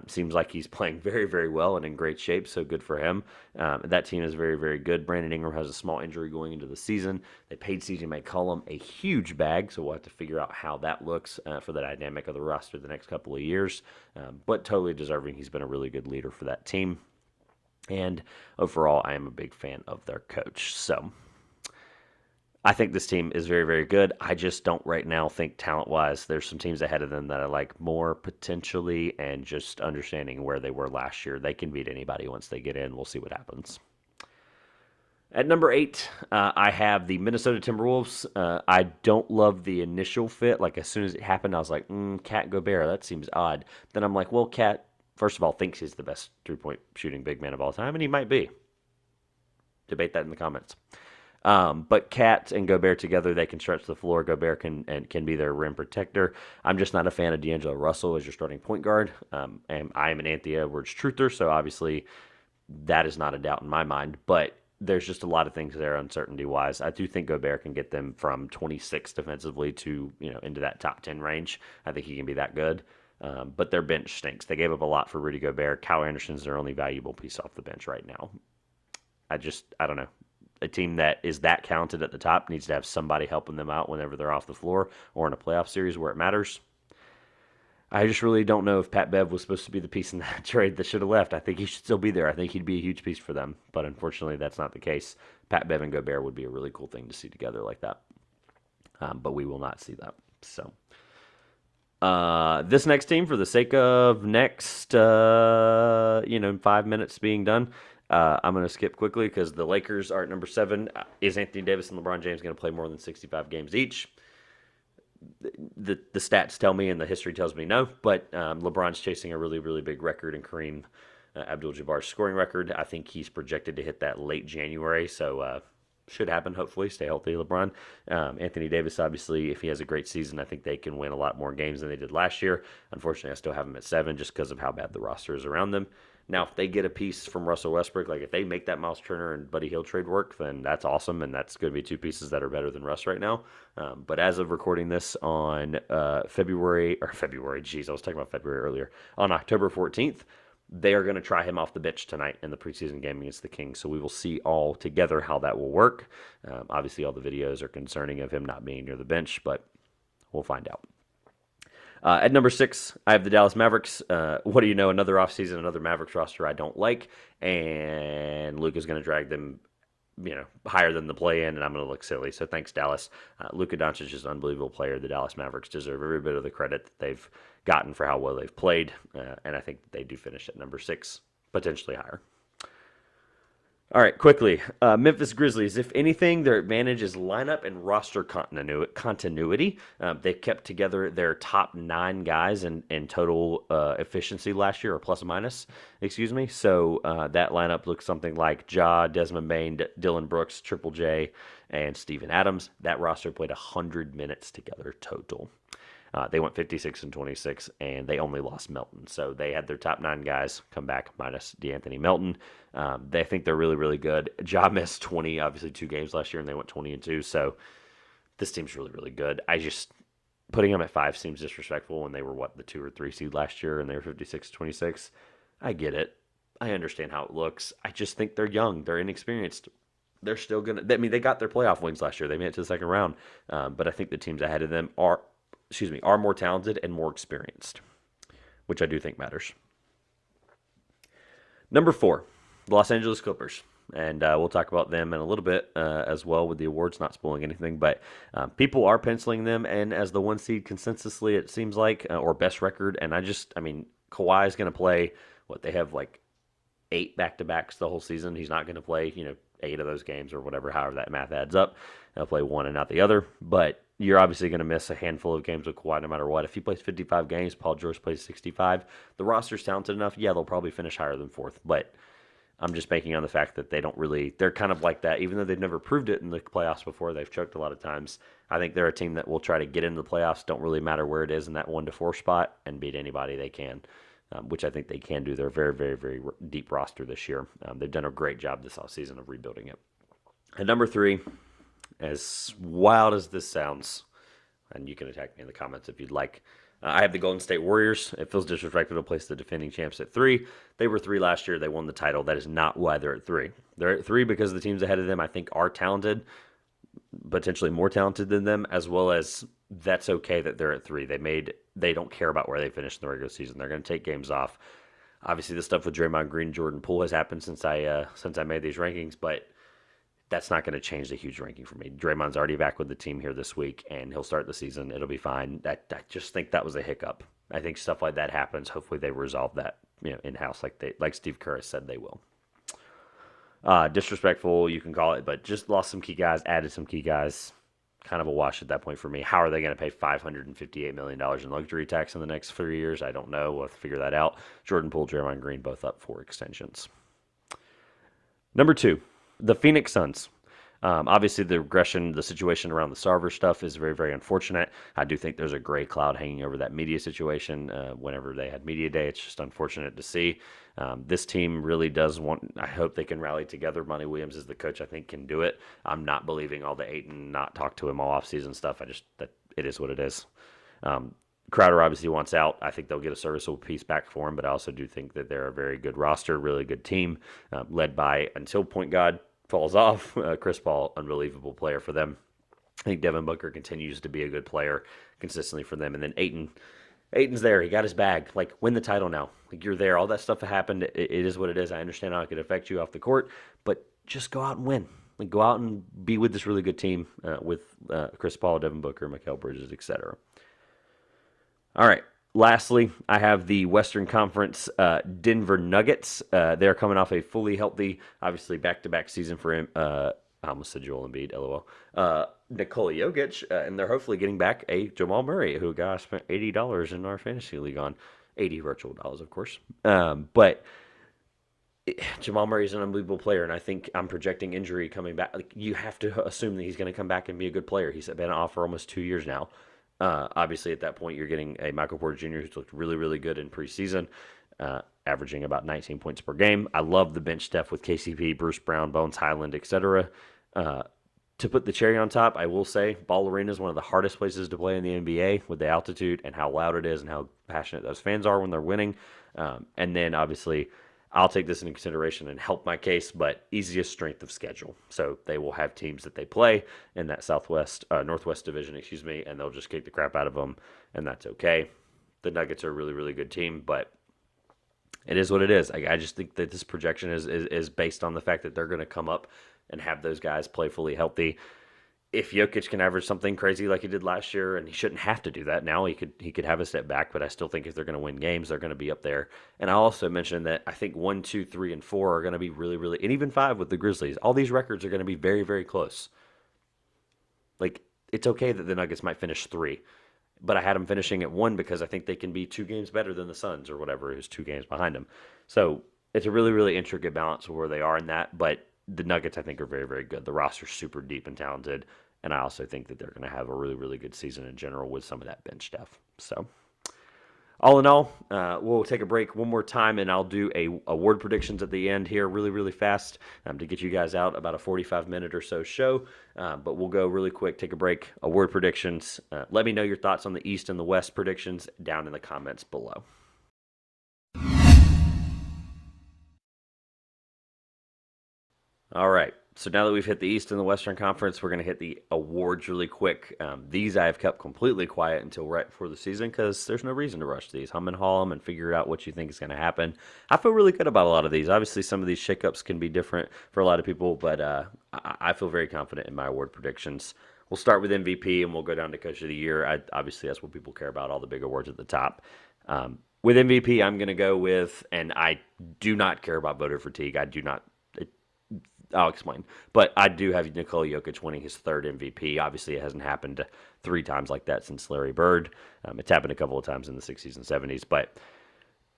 Seems like he's playing very, very well and in great shape, so good for him. That team is very, very good. Brandon Ingram has a small injury going into the season. They paid CJ McCollum a huge bag, so we'll have to figure out how that looks for the dynamic of the roster the next couple of years. But totally deserving. He's been a really good leader for that team. And overall, I am a big fan of their coach. So I think this team is very, very good. I just don't right now think talent-wise there's some teams ahead of them that I like more potentially, and just understanding where they were last year. They can beat anybody once they get in. We'll see what happens. At number 8, I have the Minnesota Timberwolves. I don't love the initial fit. Like, as soon as it happened, I was like, Cat Gobert, that seems odd. Then I'm like, well, Cat, first of all, thinks he's the best three-point shooting big man of all time, and he might be. Debate that in the comments. But Cat and Gobert together, they can stretch the floor. Gobert can be their rim protector. I'm just not a fan of D'Angelo Russell as your starting point guard. And I am an Anthony Edwards truther, so obviously that is not a doubt in my mind. But there's just a lot of things there uncertainty-wise. I do think Gobert can get them from 26 defensively to into that top 10 range. I think he can be that good. But their bench stinks. They gave up a lot for Rudy Gobert. Kyle Anderson's their only valuable piece off the bench right now. I don't know. A team that is that counted at the top needs to have somebody helping them out whenever they're off the floor or in a playoff series where it matters. I just really don't know if Pat Bev was supposed to be the piece in that trade that should have left. I think he should still be there. I think he'd be a huge piece for them. But unfortunately, that's not the case. Pat Bev and Gobert would be a really cool thing to see together like that. But we will not see that. So this next team, for the sake of next 5 minutes being done, I'm going to skip quickly because the Lakers are at number 7. Is Anthony Davis and LeBron James going to play more than 65 games each? The stats tell me and the history tells me no, but LeBron's chasing a really, really big record in Kareem Abdul-Jabbar's scoring record. I think he's projected to hit that late January, so should happen, hopefully. Stay healthy, LeBron. Anthony Davis, obviously, if he has a great season, I think they can win a lot more games than they did last year. Unfortunately, I still have them at 7 just because of how bad the roster is around them. Now, if they get a piece from Russell Westbrook, like if they make that Miles Turner and Buddy Hield trade work, then that's awesome, and that's going to be 2 pieces that are better than Russ right now. But as of recording this on February, geez, I was talking about February earlier, on October 14th, they are going to try him off the bench tonight in the preseason game against the Kings. So we will see all together how that will work. Obviously, all the videos are concerning of him not being near the bench, but we'll find out. At number 6, I have the Dallas Mavericks. What do you know? Another offseason, another Mavericks roster I don't like. And Luke is going to drag them higher than the play-in, and I'm going to look silly. So thanks, Dallas. Luka Doncic is an unbelievable player. The Dallas Mavericks deserve every bit of the credit that they've gotten for how well they've played, and I think they do finish at number 6, potentially higher. All right, quickly. Memphis Grizzlies, if anything, their advantage is lineup and roster continuity. They've kept together their top 9 guys in total efficiency last year, or plus or minus, excuse me. So that lineup looks something like Ja, Desmond Bane, Dylan Brooks, Triple J, and Steven Adams. That roster played 100 minutes together total. They went 56-26, and they only lost Melton. So they had their top 9 guys come back minus DeAnthony Melton. They think they're really, really good. Ja missed 20, obviously 2 games last year, and they went 20-2. So this team's really, really good. Putting them at 5 seems disrespectful when they were, the 2 or 3 seed last year, and they were 56-26. I get it. I understand how it looks. I just think they're young. They're inexperienced. They're still going to – they got their playoff wins last year. They made it to the second round. But I think the teams ahead of them are more talented and more experienced, which I do think matters. Number 4, the Los Angeles Clippers. And we'll talk about them in a little bit as well with the awards, not spoiling anything. But people are penciling them in as the 1 seed consensusly, it seems like, or best record. And Kawhi is going to play, they have 8 back-to-backs the whole season. He's not going to play, 8 of those games or whatever, however that math adds up. He'll play 1 and not the other. But you're obviously going to miss a handful of games with Kawhi no matter what. If he plays 55 games, Paul George plays 65. The roster's talented enough. Yeah, they'll probably finish higher than 4th. But I'm just banking on the fact that they're kind of like that. Even though they've never proved it in the playoffs before, they've choked a lot of times. I think they're a team that will try to get into the playoffs. Don't really matter where it is in that 1 to 4 spot and beat anybody they can. which I think they can do. They're a very, very, very deep roster this year. They've done a great job this offseason of rebuilding it. At number 3, as wild as this sounds, and you can attack me in the comments if you'd like, I have the Golden State Warriors. It feels disrespectful to place the defending champs at 3. They were 3 last year. They won the title. That is not why they're at 3. They're at 3 because the teams ahead of them, I think, are talented, potentially more talented than them, as well as that's okay that they're at 3. They don't care about where they finish in the regular season. They're going to take games off. Obviously, the stuff with Draymond Green, Jordan Poole has happened since I made these rankings, but that's not going to change the huge ranking for me. Draymond's already back with the team here this week, and he'll start the season. It'll be fine. I just think that was a hiccup. I think stuff like that happens. Hopefully, they resolve that in-house like Steve Kerr has said they will. Disrespectful, you can call it, but just lost some key guys, added some key guys. Kind of a wash at that point for me. How are they going to pay $558 million in luxury tax in the next 3 years? I don't know. We'll have to figure that out. Jordan Poole, Draymond Green, both up for extensions. Number 2. The Phoenix Suns. Obviously, the regression, the situation around the Sarver stuff is very, very unfortunate. I do think there's a gray cloud hanging over that media situation whenever they had media day. It's just unfortunate to see. This team really does I hope they can rally together. Monty Williams is the coach. I think can do it. I'm not believing all the Ayton not talk to him all offseason stuff. That it is what it is. Crowder obviously wants out. I think they'll get a serviceable piece back for him, but I also do think that they're a very good roster, really good team, led by, until point guard falls off, Chris Paul, unbelievable player for them. I think Devin Booker continues to be a good player consistently for them. And then Ayton's there. He got his bag. Like, win the title now. Like, you're there. All that stuff happened. It is what it is. I understand how it could affect you off the court, but just go out and win. Like, go out and be with this really good team with Chris Paul, Devin Booker, Mikal Bridges, etc. All right. Lastly, I have the Western Conference Denver Nuggets. They're coming off a fully healthy, obviously back-to-back season for him. I almost said Joel Embiid, LOL. Nikola Jokic, and they're hopefully getting back a Jamal Murray, who I spent $80 in our fantasy league on. 80 virtual dollars, of course. But Jamal Murray is an unbelievable player, and I think I'm projecting injury coming back. Like, you have to assume that he's going to come back and be a good player. He's been off for almost 2 years now. Obviously, at that point, you're getting a Michael Porter Jr. who's looked really, really good in preseason, averaging about 19 points per game. I love the bench depth with KCP, Bruce Brown, Bones Highland, etc. To put the cherry on top, I will say Ball Arena is one of the hardest places to play in the NBA with the altitude and how loud it is and how passionate those fans are when they're winning. And then, obviously, I'll take this into consideration and help my case, but easiest strength of schedule. So they will have teams that they play in that Northwest division, and they'll just kick the crap out of them, and that's okay. The Nuggets are a really, really good team, but it is what it is. I just think that this projection is based on the fact that they're going to come up and have those guys play fully healthy. If Jokic can average something crazy like he did last year, and he shouldn't have to do that now, he could have a step back, but I still think if they're going to win games, they're going to be up there. And I also mentioned that I think 1, 2, 3, and 4 are going to be really, really, and even 5 with the Grizzlies. All these records are going to be very, very close. Like, it's okay that the Nuggets might finish 3, but I had them finishing at 1 because I think they can be 2 games better than the Suns or whatever is 2 games behind them. So it's a really, really intricate balance of where they are in that, but the Nuggets, I think, are very, very good. The roster's super deep and talented, and I also think that they're going to have a really, really good season in general with some of that bench depth. So, all in all, we'll take a break one more time, and I'll do award predictions at the end here really, really fast to get you guys out about a 45-minute or so show. But we'll go really quick, take a break, award predictions. Let me know your thoughts on the East and the West predictions down in the comments below. All right. So now that we've hit the East and the Western Conference, we're going to hit the awards really quick. These I have kept completely quiet until right before the season because there's no reason to rush these. Hum and haw them and figure out what you think is going to happen. I feel really good about a lot of these. Obviously, some of these shakeups can be different for a lot of people, but I feel very confident in my award predictions. We'll start with MVP and we'll go down to Coach of the Year. Obviously, that's what people care about, all the big awards at the top. With MVP, I'm going to go with, and I do not care about voter fatigue. I'll explain. But I do have Nikola Jokic winning his 3rd MVP. Obviously, it hasn't happened 3 times like that since Larry Bird. It's happened a couple of times in the 60s and 70s. But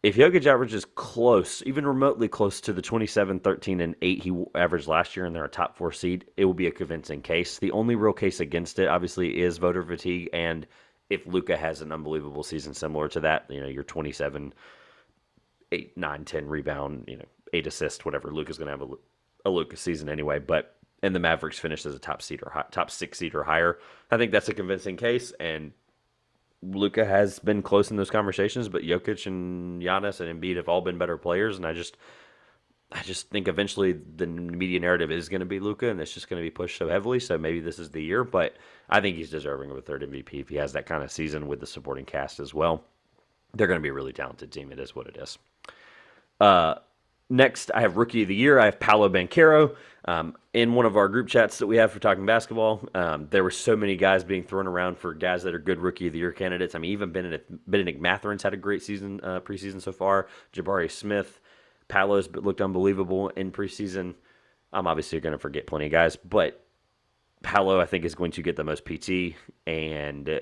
if Jokic averages close, even remotely close to the 27, 13, and 8 he averaged last year and they're a top 4 seed, it will be a convincing case. The only real case against it, obviously, is voter fatigue. And if Luka has an unbelievable season similar to that, your 27 8, 9, 10 rebound, 8 assists, whatever. Luka's going to have a Luka season anyway, but and the Mavericks finished as a top 6 seed or higher. I think that's a convincing case, and Luka has been close in those conversations, but Jokic and Giannis and Embiid have all been better players, and I just think eventually the media narrative is going to be Luka, and it's just going to be pushed so heavily. So maybe this is the year, but I think he's deserving of a third MVP if he has that kind of season with the supporting cast as well. They're going to be a really talented team. It is what it is. Next, I have Rookie of the Year. I have Paolo Banchero. In one of our group chats that we have for Talking Basketball, there were so many guys being thrown around for guys that are good Rookie of the Year candidates. I mean, even Benedict Mathurin's had a great season, preseason so far. Jabari Smith, Paolo's looked unbelievable in preseason. I'm obviously going to forget plenty of guys, but Paolo, I think, is going to get the most PT, and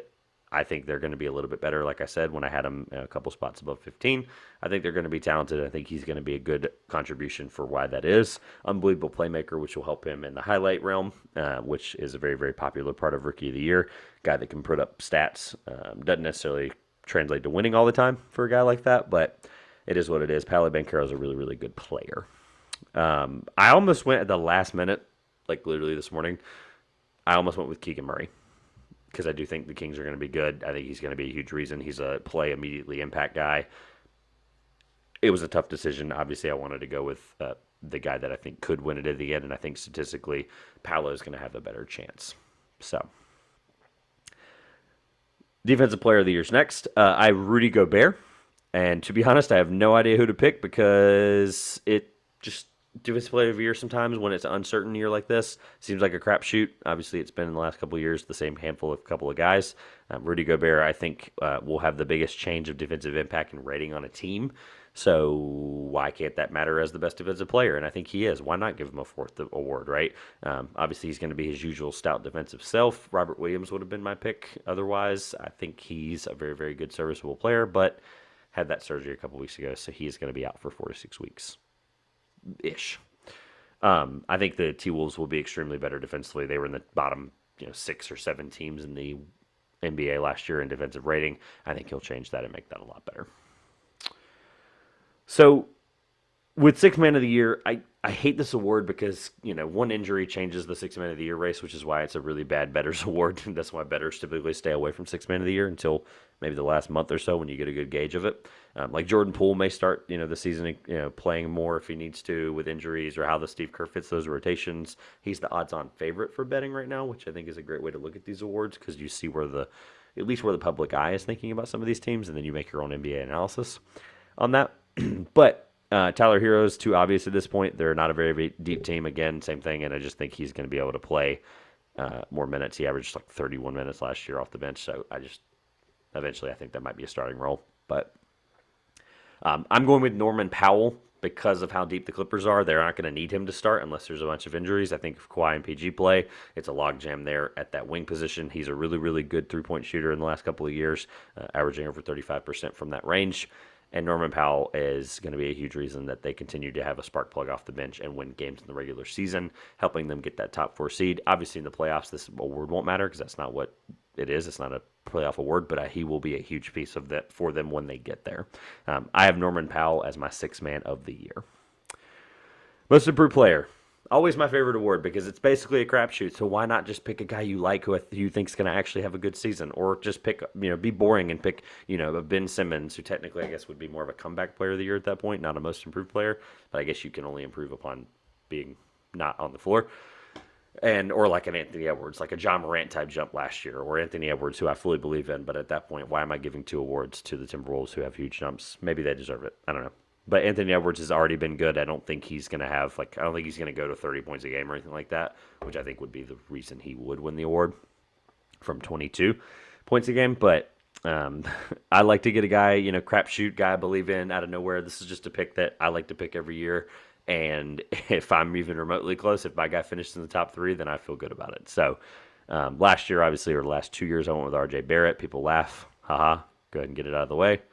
I think they're going to be a little bit better. Like I said, when I had him a couple spots above 15, I think they're going to be talented. I think he's going to be a good contribution for why that is. Unbelievable playmaker, which will help him in the highlight realm, which is a very, very popular part of Rookie of the Year. Guy that can put up stats. Doesn't necessarily translate to winning all the time for a guy like that, but it is what it is. Paolo Banchero is a really, really good player. I almost went at the last minute, like literally this morning. I almost went with Keegan Murray because I do think the Kings are going to be good. I think he's going to be a huge reason. He's a play immediately impact guy. It was a tough decision. Obviously, I wanted to go with the guy that I think could win it at the end, and I think statistically, Paolo is going to have a better chance. So, Defensive Player of the Year's next. I have Rudy Gobert, and to be honest, I have no idea who to pick because it just Defensive Player of the Year sometimes when it's an uncertain year like this seems like a crapshoot. Obviously, it's been in the last couple of years the same couple of guys. Rudy Gobert, I think, will have the biggest change of defensive impact and rating on a team. So why can't that matter as the best defensive player? And I think he is. Why not give him a fourth award, right? Obviously, he's going to be his usual stout defensive self. Robert Williams would have been my pick. Otherwise, I think he's a very, very good serviceable player, but had that surgery a couple weeks ago, so he's going to be out for 4 to 6 weeks. Ish. I think the T-Wolves will be extremely better defensively. They were in the bottom 6 or 7 teams in the NBA last year in defensive rating. I think he'll change that and make that a lot better. So with Sixth Man of the Year, I hate this award because, one injury changes the Sixth Man of the Year race, which is why it's a really bad bettors award. And that's why bettors typically stay away from Sixth Man of the Year until maybe the last month or so when you get a good gauge of it. Like Jordan Poole may start, the season, playing more if he needs to with injuries or how the Steve Kerr fits those rotations. He's the odds-on favorite for betting right now, which I think is a great way to look at these awards because you see at least where the public eye is thinking about some of these teams, and then you make your own NBA analysis on that. But Tyler Hero's too obvious at this point. They're not a very, very deep team. Again, same thing, and I just think he's going to be able to play more minutes. He averaged like 31 minutes last year off the bench, so eventually I think that might be a starting role. But I'm going with Norman Powell because of how deep the Clippers are. They're not going to need him to start unless there's a bunch of injuries. I think if Kawhi and PG play, it's a logjam there at that wing position. He's a really, really good three-point shooter in the last couple of years, averaging over 35% from that range. And Norman Powell is going to be a huge reason that they continue to have a spark plug off the bench and win games in the regular season, helping them get that top 4 seed. Obviously, in the playoffs, this award won't matter because that's not what it is. It's not a playoff award, but he will be a huge piece of that for them when they get there. I have Norman Powell as my Sixth Man of the Year. Most Improved Player. Always my favorite award because it's basically a crapshoot. So why not just pick a guy you like who you think's going to actually have a good season, or just pick, be boring and pick, a Ben Simmons, who technically I guess would be more of a comeback player of the year at that point, not a most improved player. But I guess you can only improve upon being not on the floor. Or like an Anthony Edwards, like a John Morant type jump last year, or Anthony Edwards, who I fully believe in. But at that point, why am I giving 2 awards to the Timberwolves who have huge jumps? Maybe they deserve it. I don't know. But Anthony Edwards has already been good. I don't think he's going to go to 30 points a game or anything like that, which I think would be the reason he would win the award from 22 points a game. But I like to get a guy, crapshoot guy I believe in out of nowhere. This is just a pick that I like to pick every year. And if I'm even remotely close, if my guy finishes in the top 3, then I feel good about it. So last year, obviously, or the last 2 years, I went with RJ Barrett. People laugh. Haha. Go ahead and get it out of the way.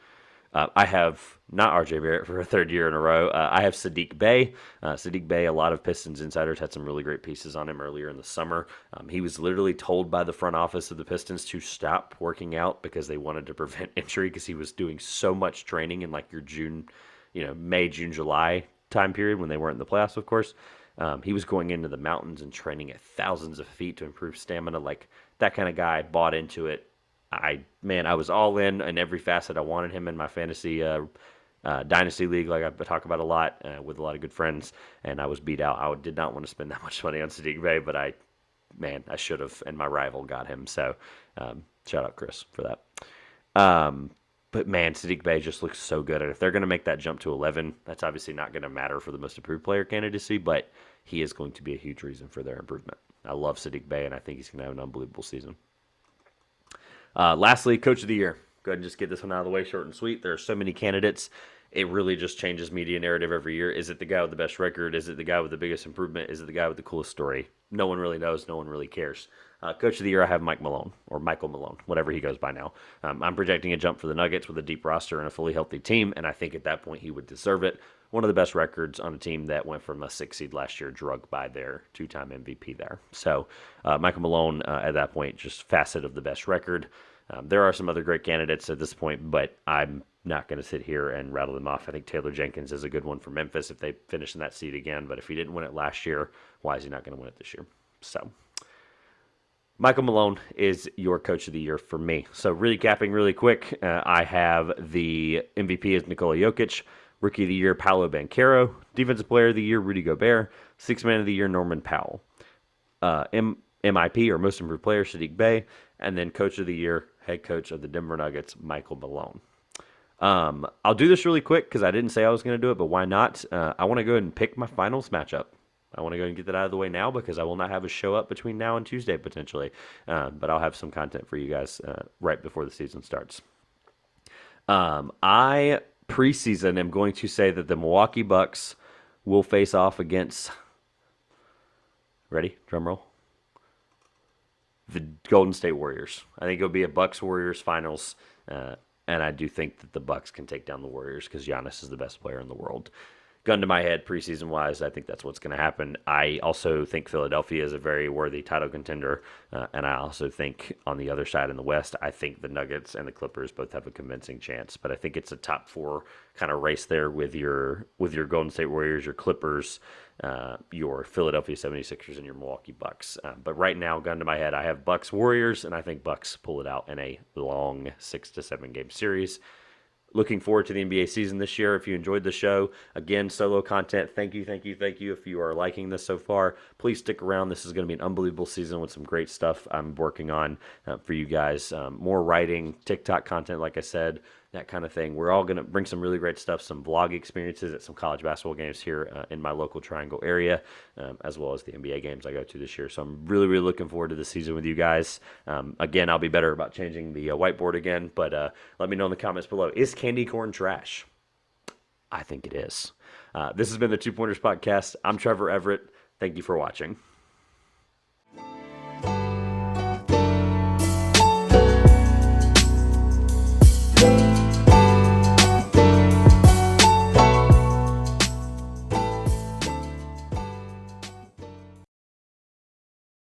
I have not RJ Barrett for a 3rd year in a row. I have Saddiq Bey. Saddiq Bey, a lot of Pistons insiders had some really great pieces on him earlier in the summer. He was literally told by the front office of the Pistons to stop working out because they wanted to prevent injury because he was doing so much training in like your June May, June, July time period when they weren't in the playoffs, of course. He was going into the mountains and training at thousands of feet to improve stamina. Like that kind of guy, bought into it. I was all in every facet. I wanted him in my fantasy dynasty league, like I talk about a lot with a lot of good friends, and I was beat out. I did not want to spend that much money on Sadiq Bey, but I should have, and my rival got him. So shout out Chris for that. But man, Sadiq Bey just looks so good, and if they're going to make that jump to 11, that's obviously not going to matter for the most improved player candidacy, but he is going to be a huge reason for their improvement. I love Sadiq Bey, and I think he's going to have an unbelievable season. Lastly, Coach of the Year. Go ahead and just get this one out of the way, short and sweet. There are so many candidates. It really just changes media narrative every year. Is it the guy with the best record? Is it the guy with the biggest improvement? Is it the guy with the coolest story? No one really knows. No one really cares. Coach of the Year, I have Mike Malone, or Michael Malone, whatever he goes by now. I'm projecting a jump for the Nuggets with a deep roster and a fully healthy team, and I think at that point he would deserve it. One of the best records on a team that went from a 6 seed last year, drugged by their 2-time MVP there. So Michael Malone, at that point, just facet of the best record. There are some other great candidates at this point, but I'm not going to sit here and rattle them off. I think Taylor Jenkins is a good one for Memphis if they finish in that seed again. But if he didn't win it last year, why is he not going to win it this year? So Michael Malone is your Coach of the Year for me. So recapping really quick, I have the MVP is Nikola Jokic, Rookie of the Year Paolo Banchero, Defensive Player of the Year Rudy Gobert, Sixth Man of the Year Norman Powell, MIP or Most Improved Player Sadiq Bey, and then Coach of the Year, Head Coach of the Denver Nuggets, Michael Malone. I'll do this really quick because I didn't say I was going to do it, but why not? I want to go ahead and pick my finals matchup. I want to go ahead and get that out of the way now because I will not have a show up between now and Tuesday potentially, but I'll have some content for you guys right before the season starts. I preseason am going to say that the Milwaukee Bucks will face off against, ready, drum roll, the Golden State Warriors. I think it'll be a Bucks-Warriors finals, and I do think that the Bucks can take down the Warriors because Giannis is the best player in the world. Gun to my head, preseason-wise, I think that's what's going to happen. I also think Philadelphia is a very worthy title contender, and I also think on the other side in the West, I think the Nuggets and the Clippers both have a convincing chance. But I think it's a top four kind of race there with your Golden State Warriors, your Clippers, your Philadelphia 76ers, and your Milwaukee Bucks. But right now, gun to my head, I have Bucks Warriors, and I think Bucks pull it out in a long 6 to 7 game series. Looking forward to the NBA season this year. If you enjoyed the show, again, solo content, thank you. If you are liking this so far, please stick around. This is going to be an unbelievable season with some great stuff I'm working on for you guys. More writing, TikTok content, like I said, that kind of thing. We're all going to bring some really great stuff, some vlog experiences at some college basketball games here in my local Triangle area, as well as the NBA games I go to this year. So I'm really, really looking forward to the season with you guys. Again, I'll be better about changing the whiteboard again, but let me know in the comments below. Is candy corn trash? I think it is. This has been the Two Pointers Podcast. I'm Trevor Everett. Thank you for watching.